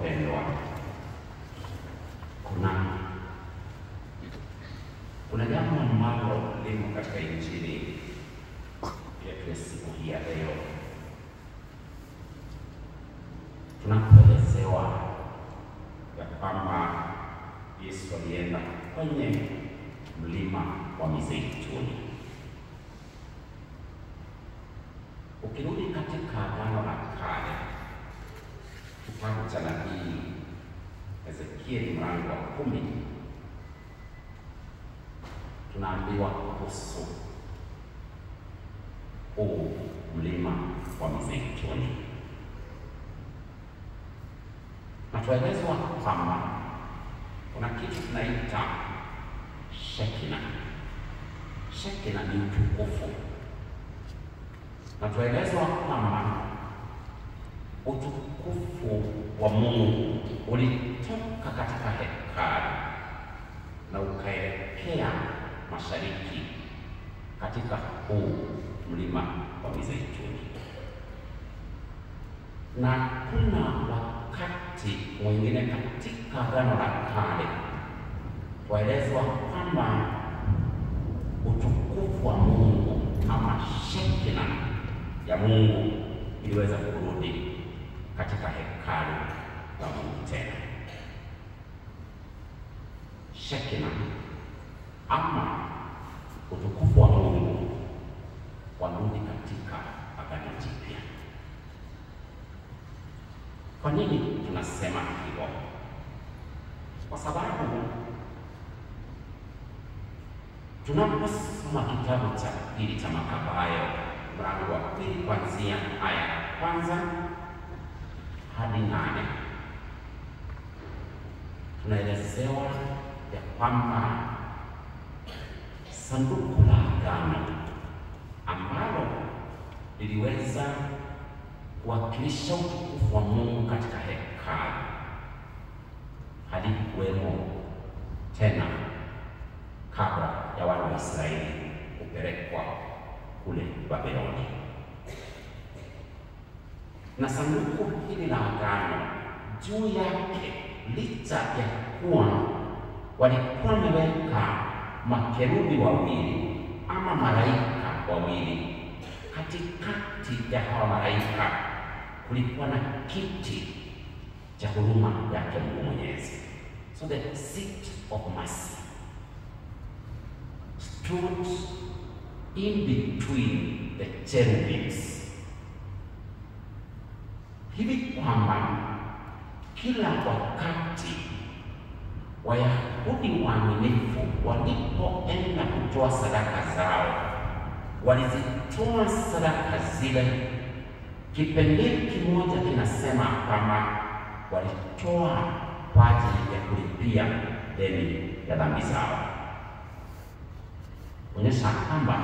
wapendwa, kuna jambo ambalo limo katika Injili yetu ya siku hii ya leo. Tunapoelezewa ya kwamba Yesu alienda kwenye mlima wa Mizeituni. Ukirudi katika Agano la Kale, kitabu cha nabii Ezekieli mlango wa 10, tunaambiwa kuhusu huu mlima wa Mizeituni, na tuelezwa kwamba kuna kitu tunaita Shekina. Shekina ni utukufu, na tuelezwa kwamba utukufu wa Mungu ulitoka katika hekalu na ukaelekea mashariki katika huu mlima wa Mizeituni. Na kuna wakati mwingine katika Agano la Kale waelezwa kwamba utukufu wa Mungu ama Shekina ya Mungu iliweza kurudi katika hekalu la Mungu tena. Shekina ama utukufu wa Mungu warudi katika Agano Jipya. Kwa nini tunasema hivyo? Kwa sababu tunaposoma kitabu cha pili cha Makabayo mlango wa 2 kuanzia aya ya 1 hadi 8, tunaelezewa ya kwamba sanduku la agano ambalo liliweza kuwakilisha utukufu wa Mungu katika hekalu halikuwemo tena kabla ya wana wa Israeli kupelekwa kule Babeloni. Na sanduku hili la agano juu yake, licha ya kuwa walikuwa wameweka makerubi wawili ama malaika wawili, katikati ya hawa malaika kulikuwa na kiti cha huruma yake Mungu Mwenyezi. So the seat of mercy stood in between the cherubims, hivi kwamba kila wakati Wayahudi waaminifu walipoenda kutoa sadaka zao, walizitoa sadaka zile. Kipengele kimoja kinasema kama walitoa kwa ajili ya kulipia deni ya dhambi zao, onyesha kwamba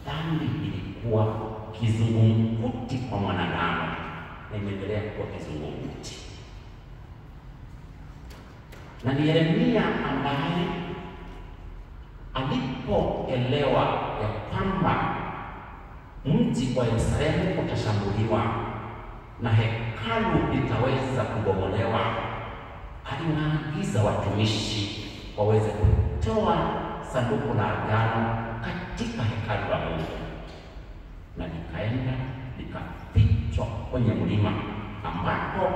dhambi ilikuwa kizungumkuti kwa mwanadamu na imeendelea kuwa kizungumkuti. Na ni Yeremia ambaye alipoelewa ya kwamba mji wa Yerusalemu utashambuliwa na hekalu litaweza kubomolewa, aliwaagiza watumishi waweze kutoa sanduku la agano katika hekalu la Mungu, na likaenda likafichwa kwenye mlima, ambapo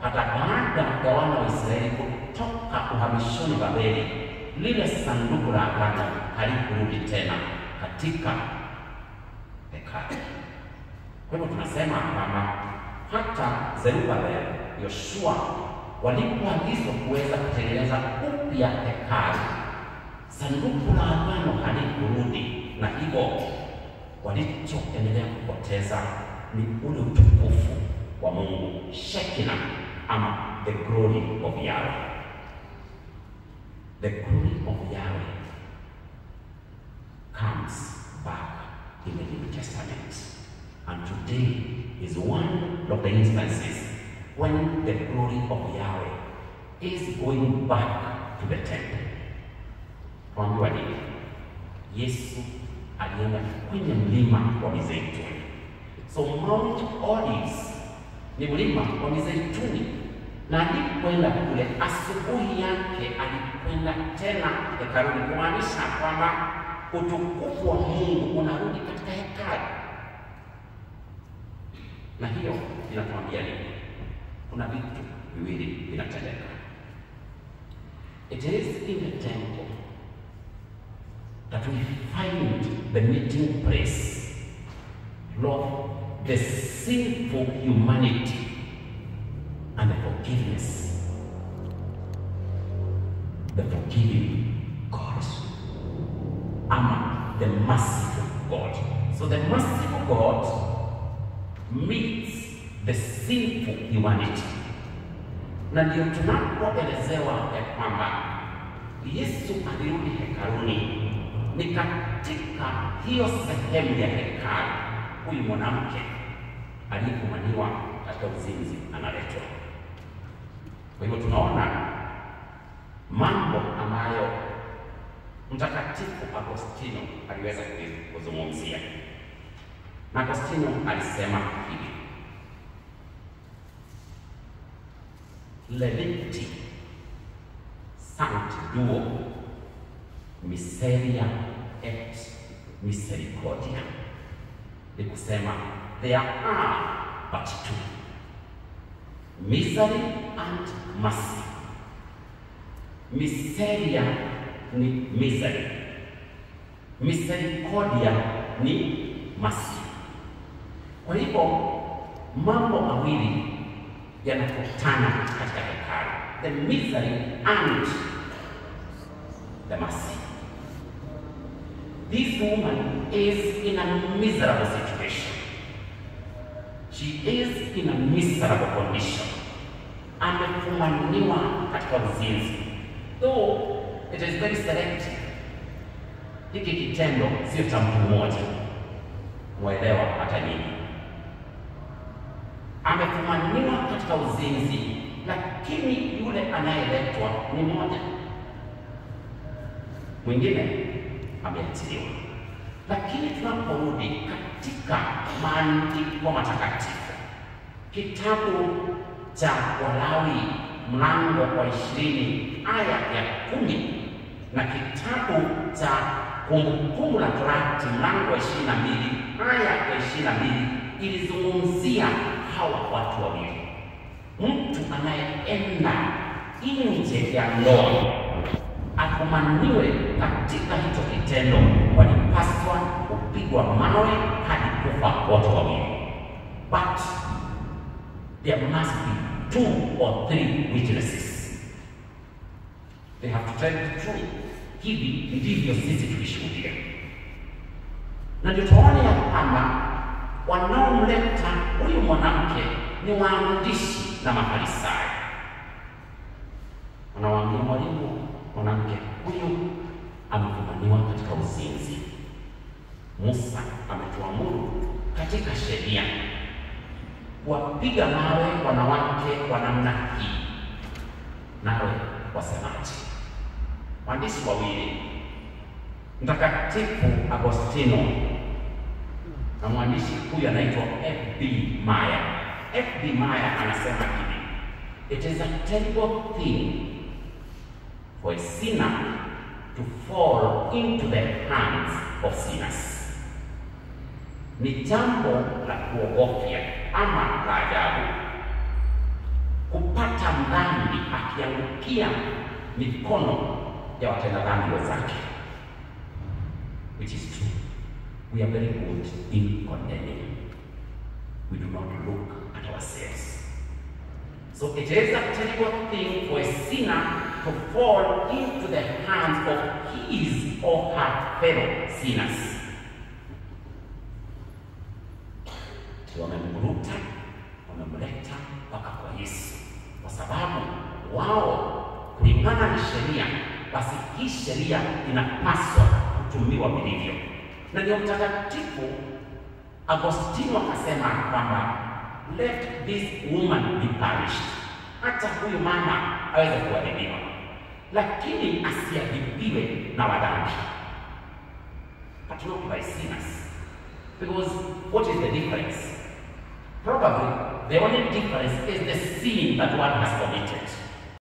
hata baada ya wana wa Israeli kutoka uhamishoni Babeli, lile sanduku la agano halikurudi tena katika hekalu. Kwa hivyo tunasema kwamba hata Zerubabel, Yoshua walipoagizwa kuweza kutengeneza upya hekalu, sanduku la agano halikurudi, na hivyo walichoendelea kupoteza ni ule utukufu wa Mungu, Shekina ama the glory of Yahweh. The glory of Yahweh comes back in the New Testament, and today is one of the instances when the glory of Yahweh is going back to the temple. Tuambiwa nini? Yesu alienda kwenye mlima wa Mizeituni. So Mount Olives ni mlima wa Mizeituni, Na alipoenda kule asubuhi yake alikwenda tena hekaluni, kumaanisha kwamba utukufu wa Mungu unarudi katika hekalu. Na hiyo inatuambia nini? Kuna vitu viwili vinatendeka. It is in the temple that we find the meeting place of the sinful humanity and the forgiveness, the forgiving God, the merciful God. So the merciful God meets the sinful humanity. Na ndio tunapoelezewa ya kwamba Yesu alirudi hekaluni, ni katika hiyo sehemu ya hekalu huyu mwanamke aliyefumaniwa katika uzinzi analetwa. Kwa hivyo tunaona mambo ambayo Mtakatifu Agostino aliweza kuzungumzia. Na Agostino alisema hivi: Leviti sant duo miseria et misericordia. Ni kusema there are but two, misery and mercy. Miseria ni misery, misericordia ni mercy. Kwa hivyo mambo mawili yanakutana katika hekalu, the misery and the mercy. This woman is in a miserable situation. She is in a miserable condition. Amefumaniwa katika uzinzi. Though it is very selective. Hiki kitendo sio cha mtu mmoja, mwelewa hata nyinyi. Amefumaniwa katika uzinzi, lakini yule anayeletwa ni mmoja, mwingine ameachiliwa. Lakini tunaporudi katika maandiko matakatifu, kitabu cha Walawi mlango wa 20 aya ya 10 na kitabu cha Kumbukumbu la Torati mlango wa 22 aya ya 22 ilizungumzia hawa watu wawili. Mtu anayeenda nje ya ndoa afumaniwe katika hicho kitendo, walipaswa kupigwa mawe hadi kufa wote wawili. But there must be 2 or 3 witnesses. They have to tell the truth. Hivi ndivyo sisi tulishuhudia. Na ndio tuone ya kwamba wanaomleta huyu mwanamke ni waandishi na Mafarisayo. Wanawaambia, mwalimu, mwanamke huyu amefumaniwa katika uzinzi. Musa ametuamuru katika sheria kuwapiga mawe wanawake wa namna hii. Nawe wasemaje? Waandishi wawili, Mtakatifu Agostino na mwandishi huyu anaitwa F.B. Meyer. F.B. Meyer anasema hivi: it is a terrible thing for a sinner to fall into the hands of sinners. Ni jambo la kuogofya ama la ajabu kupata mdhambi akiangukia mikono ya watenda dhambi wenzake. Which is true. We are very good in condemning. We do not look at ourselves. So it is a terrible thing for a sinner to fall into the hands of his or her fellow sinners. Wamemruta, wamemleta mpaka kwa Yesu, kwa sababu wao kulingana na sheria, basi hii sheria inapaswa kutumiwa vilivyo. Na ndio Mtakatifu Agostino akasema kwamba let this woman be punished. Hata huyu mama aweze kuadhibiwa, lakini asiadhibiwe na wadhambi, but not by sinners. Because what is the difference? Probably the only difference is the sin that one has committed.